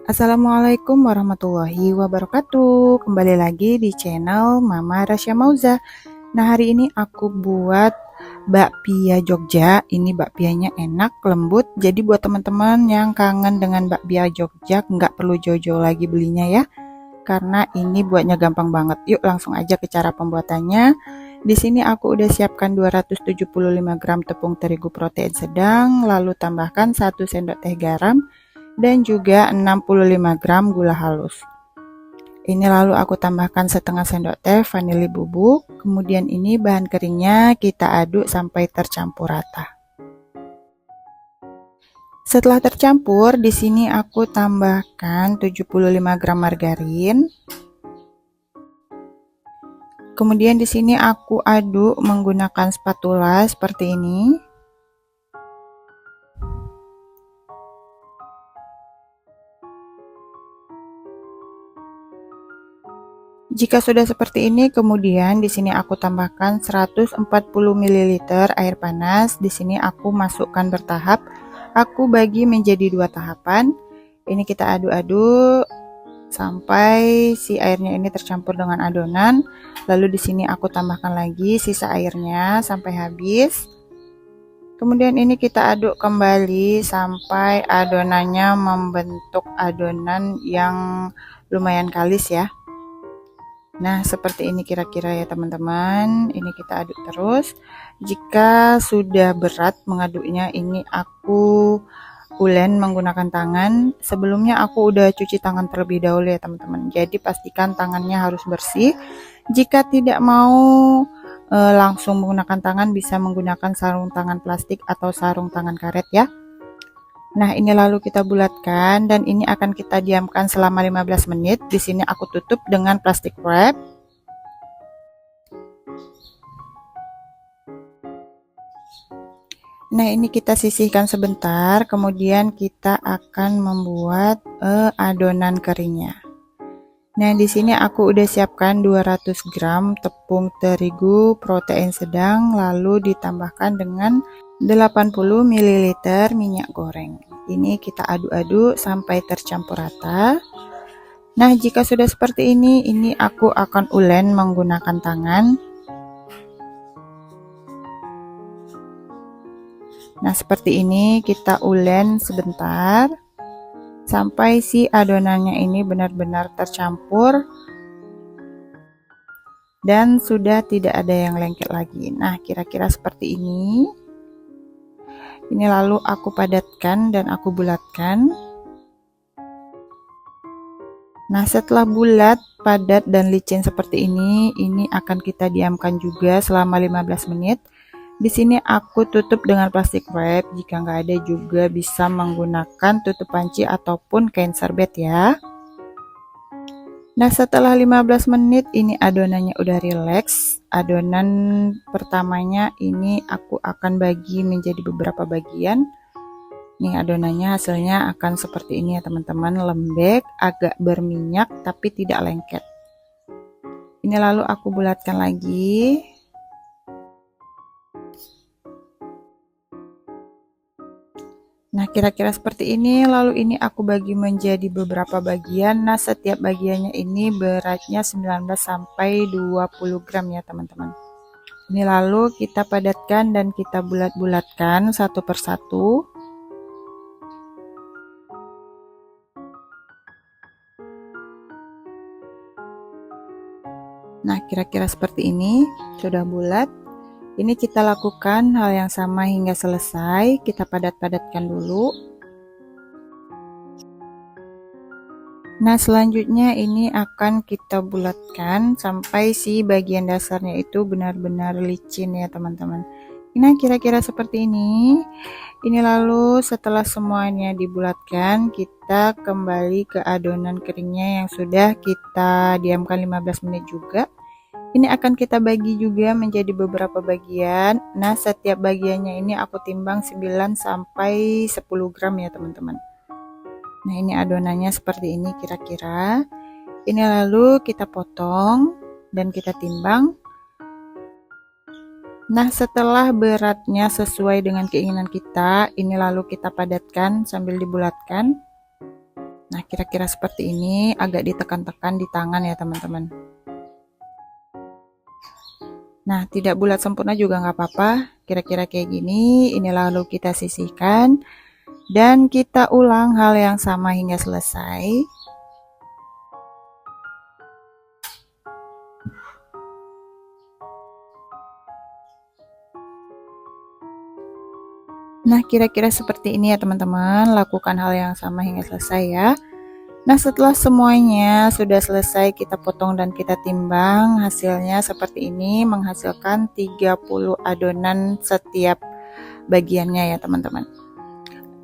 Assalamualaikum warahmatullahi wabarakatuh. Kembali lagi di channel Mama Rasya Mauza. Nah, hari ini aku buat bakpia Jogja. Ini bakpianya enak, lembut. Jadi buat teman-teman yang kangen dengan bakpia Jogja, nggak perlu jauh-jauh lagi belinya ya. Karena ini buatnya gampang banget. Yuk langsung aja ke cara pembuatannya. Di sini aku udah siapkan 275 gram tepung terigu protein sedang, lalu tambahkan 1 sendok teh garam dan juga 65 gram gula halus. Ini lalu aku tambahkan setengah sendok teh vanili bubuk. Kemudian ini bahan keringnya kita aduk sampai tercampur rata. Setelah tercampur, di sini aku tambahkan 75 gram margarin. Kemudian di sini aku aduk menggunakan spatula seperti ini. Jika sudah seperti ini, kemudian di sini aku tambahkan 140 ml air panas. Di sini aku masukkan bertahap. Aku bagi menjadi 2 tahapan. Ini kita aduk-aduk sampai si airnya ini tercampur dengan adonan. Lalu di sini aku tambahkan lagi sisa airnya sampai habis. Kemudian ini kita aduk kembali sampai adonannya membentuk adonan yang lumayan kalis ya. Nah, seperti ini kira-kira ya teman-teman. Ini kita aduk terus. Jika sudah berat mengaduknya, ini aku ulen menggunakan tangan. Sebelumnya aku udah cuci tangan terlebih dahulu ya teman-teman. Jadi pastikan tangannya harus bersih. Jika tidak mau langsung menggunakan tangan, bisa menggunakan sarung tangan plastik atau sarung tangan karet ya. Nah, ini lalu kita bulatkan dan ini akan kita diamkan selama 15 menit. Di sini aku tutup dengan plastik wrap. Nah, ini kita sisihkan sebentar, kemudian kita akan membuat adonan keringnya. Nah, di sini aku udah siapkan 200 gram tepung terigu protein sedang, lalu ditambahkan dengan 80 ml minyak goreng. Ini kita aduk-aduk sampai tercampur rata. Nah, jika sudah seperti ini aku akan ulen menggunakan tangan. Nah, seperti ini kita ulen sebentar sampai si adonannya ini benar-benar tercampur dan sudah tidak ada yang lengket lagi. Nah, kira-kira seperti ini. Ini lalu aku padatkan dan aku bulatkan. Nah, setelah bulat, padat, dan licin seperti ini akan kita diamkan juga selama 15 menit. Di sini aku tutup dengan plastik wrap. Jika nggak ada juga bisa menggunakan tutup panci ataupun kain serbet ya. Nah, setelah 15 menit ini adonannya udah rileks. Adonan pertamanya ini aku akan bagi menjadi beberapa bagian. Nih adonannya hasilnya akan seperti ini ya teman-teman, lembek, agak berminyak tapi tidak lengket. Ini lalu aku bulatkan lagi. Nah, kira-kira seperti ini. Lalu ini aku bagi menjadi beberapa bagian. Nah, setiap bagiannya ini beratnya 19 sampai 20 gram ya, teman-teman. Ini lalu kita padatkan dan kita bulat-bulatkan satu persatu. Nah, kira-kira seperti ini. Sudah bulat. Ini kita lakukan hal yang sama hingga selesai. Kita padat-padatkan dulu. Nah, selanjutnya ini akan kita bulatkan sampai si bagian dasarnya itu benar-benar licin ya teman-teman. Nah, kira-kira seperti ini. Ini lalu setelah semuanya dibulatkan, kita kembali ke adonan keringnya yang sudah kita diamkan 15 menit juga. Ini akan kita bagi juga menjadi beberapa bagian. Nah, setiap bagiannya ini aku timbang 9 sampai 10 gram ya teman-teman. Nah, ini adonannya seperti ini kira-kira. Ini lalu kita potong dan kita timbang. Nah, setelah beratnya sesuai dengan keinginan kita, ini lalu kita padatkan sambil dibulatkan. Nah, kira-kira seperti ini, agak ditekan-tekan di tangan ya teman-teman. Nah, tidak bulat sempurna juga nggak apa-apa, kira-kira kayak gini. Ini lalu kita sisihkan dan kita ulang hal yang sama hingga selesai. Nah, kira-kira seperti ini ya teman-teman, lakukan hal yang sama hingga selesai ya. Nah, setelah semuanya sudah selesai kita potong dan kita timbang, hasilnya seperti ini, menghasilkan 30 adonan setiap bagiannya ya teman-teman.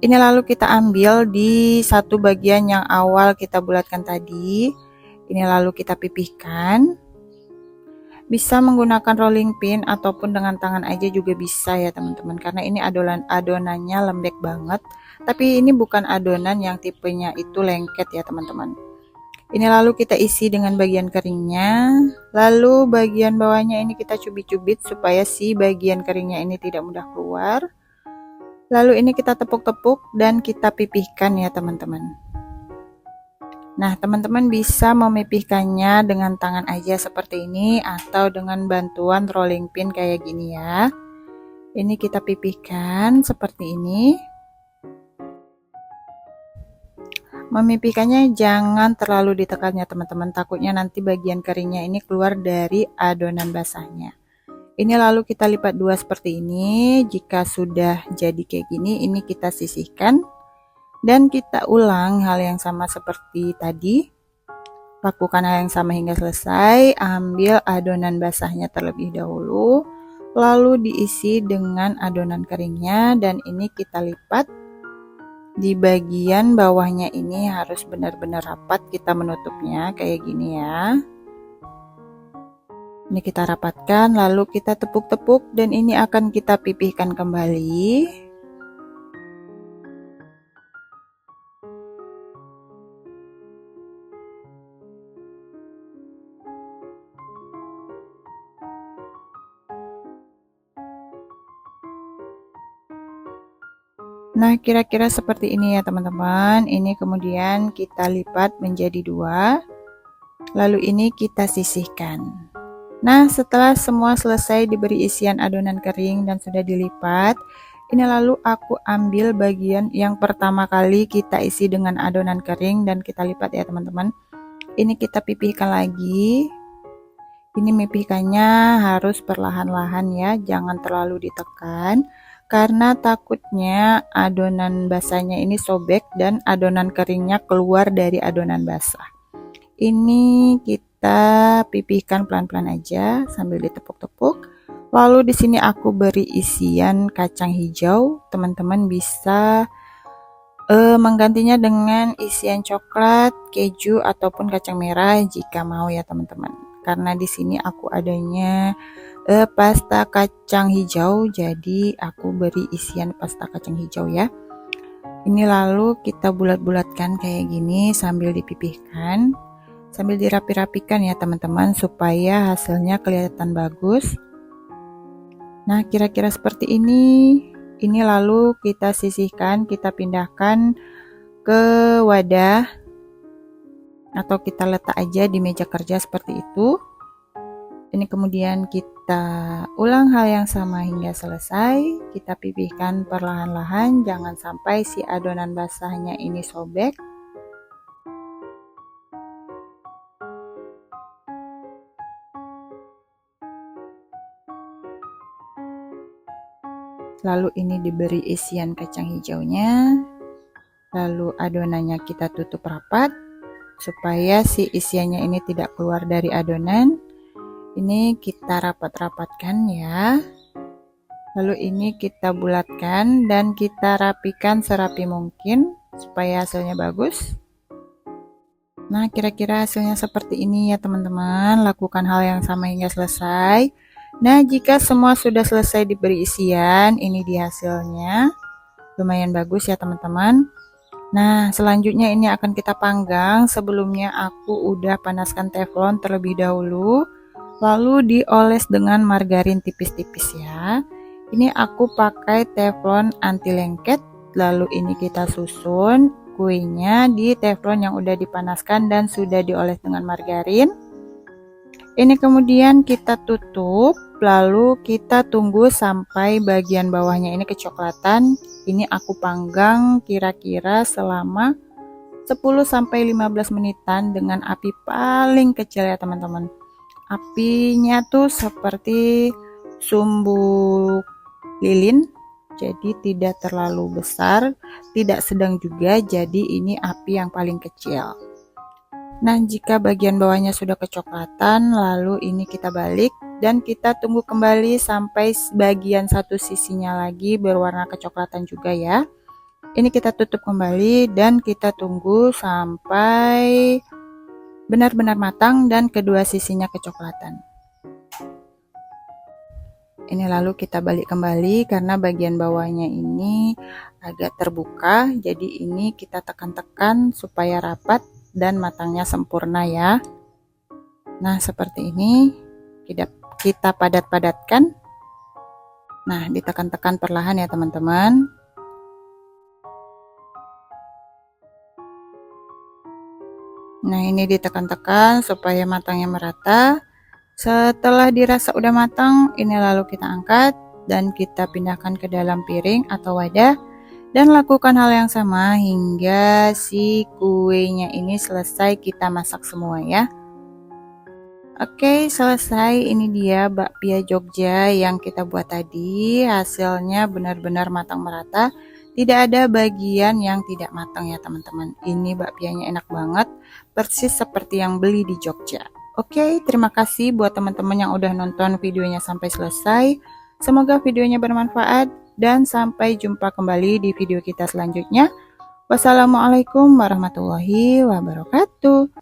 Ini lalu kita ambil di satu bagian yang awal kita bulatkan tadi. Ini lalu kita pipihkan. Bisa menggunakan rolling pin ataupun dengan tangan aja juga bisa ya teman-teman, karena ini adonannya lembek banget. Tapi ini bukan adonan yang tipenya itu lengket ya teman-teman. Ini lalu kita isi dengan bagian keringnya, lalu bagian bawahnya ini kita cubit-cubit supaya si bagian keringnya ini tidak mudah keluar. Lalu ini kita tepuk-tepuk dan kita pipihkan ya teman-teman. Nah, teman-teman bisa memipihkannya dengan tangan aja seperti ini atau dengan bantuan rolling pin kayak gini ya. Ini kita pipihkan seperti ini. Memipihkannya jangan terlalu ditekan ya teman-teman, takutnya nanti bagian keringnya ini keluar dari adonan basahnya. Ini lalu kita lipat dua seperti ini. Jika sudah jadi kayak gini, ini kita sisihkan. Dan kita ulang hal yang sama seperti tadi. Lakukan hal yang sama hingga selesai. Ambil adonan basahnya terlebih dahulu, lalu diisi dengan adonan keringnya, dan ini kita lipat. Di bagian bawahnya ini harus benar-benar rapat kita menutupnya kayak gini ya. Ini kita rapatkan, lalu kita tepuk-tepuk, dan ini akan kita pipihkan kembali. Nah, kira-kira seperti ini ya teman-teman. Ini kemudian kita lipat menjadi dua, lalu ini kita sisihkan. Nah, setelah semua selesai diberi isian adonan kering dan sudah dilipat, ini lalu aku ambil bagian yang pertama kali kita isi dengan adonan kering dan kita lipat ya teman-teman. Ini kita pipihkan lagi. Ini mipihkannya harus perlahan-lahan ya, jangan terlalu ditekan, karena takutnya adonan basahnya ini sobek dan adonan keringnya keluar dari adonan basah. Ini kita pipihkan pelan-pelan aja sambil ditepuk-tepuk. Lalu di sini aku beri isian kacang hijau. Teman-teman bisa menggantinya dengan isian coklat, keju ataupun kacang merah jika mau ya teman-teman. Karena di sini aku adanya pasta kacang hijau, jadi aku beri isian pasta kacang hijau ya. Ini lalu kita bulat-bulatkan kayak gini sambil dipipihkan, sambil dirapi-rapikan ya teman-teman supaya hasilnya kelihatan bagus. Nah, kira-kira seperti ini. Ini lalu kita sisihkan, kita pindahkan ke wadah atau kita letak aja di meja kerja seperti itu. Ini kemudian kita ulang hal yang sama hingga selesai. Kita pipihkan perlahan-lahan, jangan sampai si adonan basahnya ini sobek. Lalu ini diberi isian kacang hijaunya. Lalu adonannya kita tutup rapat supaya si isiannya ini tidak keluar dari adonan. Ini kita rapat-rapatkan ya. Lalu ini kita bulatkan dan kita rapikan serapi mungkin supaya hasilnya bagus. Nah, kira-kira hasilnya seperti ini ya teman-teman. Lakukan hal yang sama hingga selesai. Nah, jika semua sudah selesai diberi isian, ini di hasilnya. Lumayan bagus ya teman-teman. Nah, selanjutnya ini akan kita panggang. Sebelumnya aku udah panaskan teflon terlebih dahulu, lalu dioles dengan margarin tipis-tipis ya. Ini aku pakai teflon anti lengket, lalu ini kita susun. kuenya di teflon yang udah dipanaskan dan sudah dioles dengan margarin. Ini kemudian kita tutup, lalu kita tunggu sampai bagian bawahnya ini kecoklatan. Ini aku panggang kira-kira selama 10-15 menitan dengan api paling kecil ya teman-teman. Apinya tuh seperti sumbu lilin, jadi tidak terlalu besar, tidak sedang juga, jadi ini api yang paling kecil. Nah, jika bagian bawahnya sudah kecoklatan, lalu ini kita balik dan kita tunggu kembali sampai bagian satu sisinya lagi berwarna kecoklatan juga ya. Ini kita tutup kembali dan kita tunggu sampai benar-benar matang dan kedua sisinya kecoklatan. Ini lalu kita balik kembali karena bagian bawahnya ini agak terbuka, jadi ini kita tekan-tekan supaya rapat dan matangnya sempurna ya. Nah, seperti ini kita padat-padatkan. Nah, ditekan-tekan perlahan ya teman-teman. Nah, ini ditekan-tekan supaya matangnya merata. Setelah dirasa udah matang, ini lalu kita angkat dan kita pindahkan ke dalam piring atau wadah dan lakukan hal yang sama hingga si kuenya ini selesai kita masak semua ya. Oke, selesai. Ini dia bakpia Jogja yang kita buat tadi. Hasilnya benar-benar matang merata. Tidak ada bagian yang tidak matang ya teman-teman. Ini bakpianya enak banget, persis seperti yang beli di Jogja. Oke, terima kasih buat teman-teman yang udah nonton videonya sampai selesai. Semoga videonya bermanfaat dan sampai jumpa kembali di video kita selanjutnya. Wassalamualaikum warahmatullahi wabarakatuh.